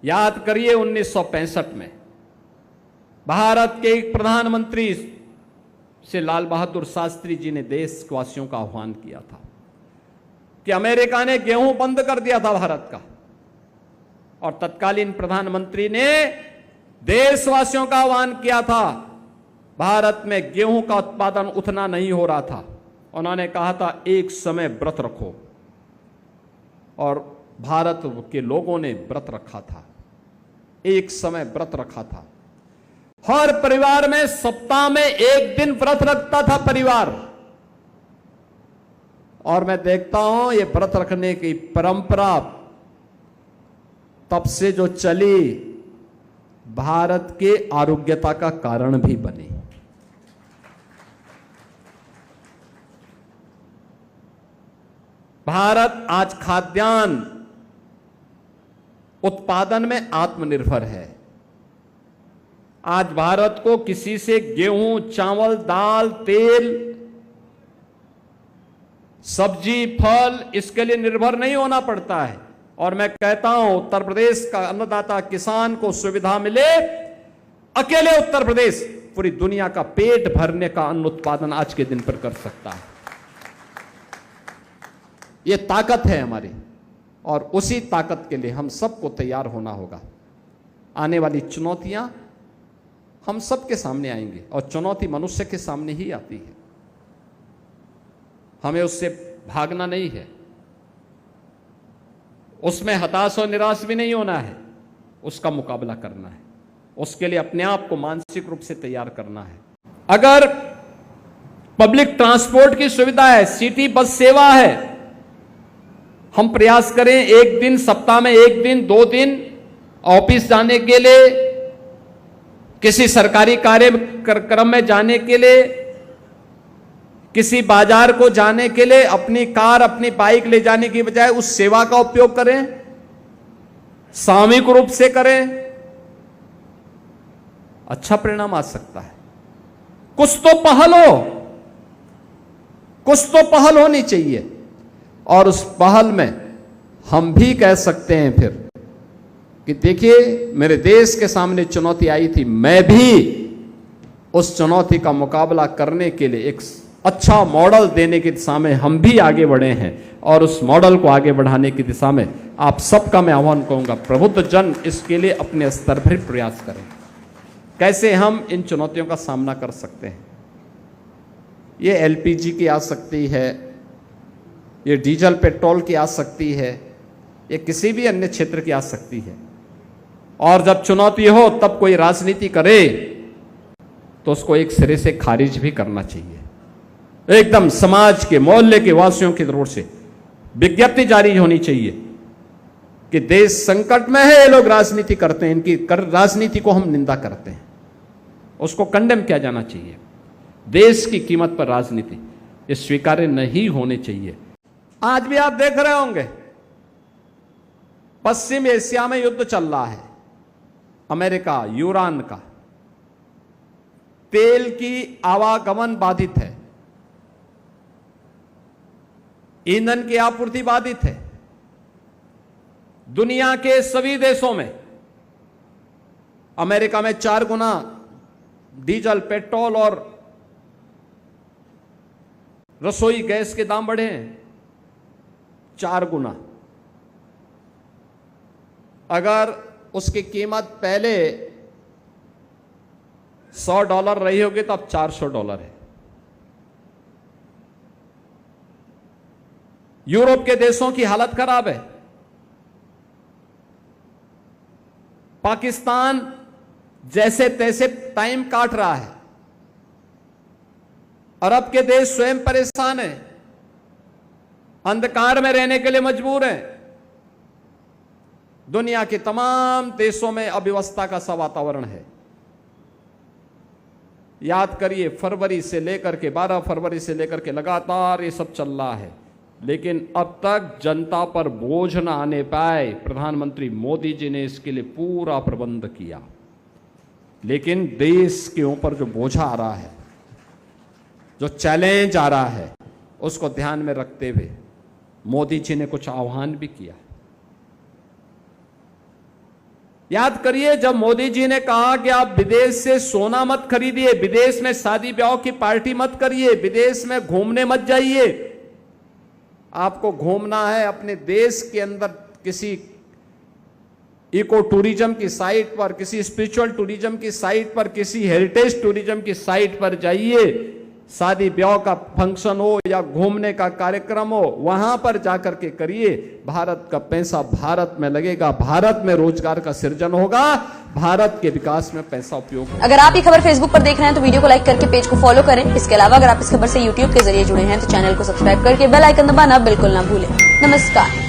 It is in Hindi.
याद करिए 1965 में भारत के एक प्रधानमंत्री से लाल बहादुर शास्त्री जी ने देशवासियों का आह्वान किया था कि अमेरिका ने गेहूं बंद कर दिया था भारत का, और तत्कालीन प्रधानमंत्री ने देशवासियों का आह्वान किया था। भारत में गेहूं का उत्पादन उतना नहीं हो रहा था, उन्होंने कहा था एक समय व्रत रखो, और भारत के लोगों ने व्रत रखा था, एक समय व्रत रखा था। हर परिवार में सप्ताह में एक दिन व्रत रखता था परिवार, और मैं देखता हूं ये व्रत रखने की परंपरा तब से जो चली भारत के आरोग्यता का कारण भी बनी। भारत आज खाद्यान्न उत्पादन में आत्मनिर्भर है। आज भारत को किसी से गेहूं, चावल, दाल, तेल, सब्जी, फल इसके लिए निर्भर नहीं होना पड़ता है। और मैं कहता हूं उत्तर प्रदेश का अन्नदाता किसान को सुविधा मिले, अकेले उत्तर प्रदेश पूरी दुनिया का पेट भरने का अन्न उत्पादन आज के दिन पर कर सकता है। यह ताकत है हमारी, और उसी ताकत के लिए हम सबको तैयार होना होगा। आने वाली चुनौतियां हम सबके सामने आएंगी, और चुनौती मनुष्य के सामने ही आती है, हमें उससे भागना नहीं है, उसमें हताश और निराश भी नहीं होना है, उसका मुकाबला करना है। उसके लिए अपने आप को मानसिक रूप से तैयार करना है। अगर पब्लिक ट्रांसपोर्ट की सुविधा है, सिटी बस सेवा है, हम प्रयास करें एक दिन, सप्ताह में एक दिन, 2 दिन ऑफिस जाने के लिए, किसी सरकारी कार्यक्रम में जाने के लिए, किसी बाजार को जाने के लिए अपनी कार, अपनी बाइक ले जाने की बजाय उस सेवा का उपयोग करें, सामूहिक रूप से करें, अच्छा परिणाम आ सकता है। कुछ तो पहल हो, कुछ तो पहल होनी चाहिए, और उस पहल में हम भी कह सकते हैं फिर कि देखिए मेरे देश के सामने चुनौती आई थी, मैं भी उस चुनौती का मुकाबला करने के लिए एक अच्छा मॉडल देने की दिशा में हम भी आगे बढ़े हैं, और उस मॉडल को आगे बढ़ाने की दिशा में आप सबका मैं आह्वान करूंगा, प्रबुद्ध जन इसके लिए अपने स्तर पर प्रयास करें। कैसे हम इन चुनौतियों का सामना कर सकते हैं? ये एलपीजी की आ सकती है, ये डीजल पेट्रोल की आ सकती है, ये किसी भी अन्य क्षेत्र की आ सकती है। और जब चुनौती हो तब कोई राजनीति करे तो उसको एक सिरे से खारिज भी करना चाहिए। एकदम समाज के, मोहल्ले के वासियों की तरफ से विज्ञप्ति जारी होनी चाहिए कि देश संकट में है, ये लोग राजनीति करते हैं, इनकी राजनीति को हम निंदा करते हैं, उसको कंडेम किया जाना चाहिए। देश की कीमत पर राजनीति ये स्वीकार्य नहीं होनी चाहिए। आज भी आप देख रहे होंगे पश्चिम एशिया में युद्ध चल रहा है, अमेरिका, यूरान का, तेल की आवागमन बाधित है, ईंधन की आपूर्ति बाधित है। दुनिया के सभी देशों में, अमेरिका में 4 गुना डीजल, पेट्रोल और रसोई गैस के दाम बढ़े हैं, 4 गुना। अगर उसकी कीमत पहले $100 रही होगी तो अब $400 है। यूरोप के देशों की हालत खराब है। पाकिस्तान जैसे तैसे टाइम काट रहा है, अरब के देश स्वयं परेशान है, अंधकार में रहने के लिए मजबूर हैं। दुनिया के तमाम देशों में अव्यवस्था का सा वातावरण है। याद करिए फरवरी से लेकर के 12 फरवरी से लेकर के लगातार ये सब चल रहा है, लेकिन अब तक जनता पर बोझ न आने पाए। प्रधानमंत्री मोदी जी ने इसके लिए पूरा प्रबंध किया, लेकिन देश के ऊपर जो बोझा आ रहा है, जो चैलेंज आ रहा है, उसको ध्यान में रखते हुए मोदी जी ने कुछ आह्वान भी किया। याद करिए, जब मोदी जी ने कहा कि आप विदेश से सोना मत खरीदिए, विदेश में शादी ब्याह की पार्टी मत करिए, विदेश में घूमने मत जाइए, आपको घूमना है अपने देश के अंदर किसी इको टूरिज्म की साइट पर, किसी स्पिरिचुअल टूरिज्म की साइट पर, किसी हेरिटेज टूरिज्म की साइट पर जाइए, शादी ब्याह का फंक्शन हो या घूमने का कार्यक्रम हो, वहां पर जाकर के करिए। भारत का पैसा भारत में लगेगा, भारत में रोजगार का सृजन होगा, भारत के विकास में पैसा उपयोग होगा। अगर आप ये खबर फेसबुक पर देख रहे हैं तो वीडियो को लाइक करके पेज को फॉलो करें। इसके अलावा अगर आप इस खबर से यूट्यूब के जरिए जुड़े हैं तो चैनल को सब्सक्राइब करके बेल आइकन दबाना बिल्कुल ना भूलें। नमस्कार।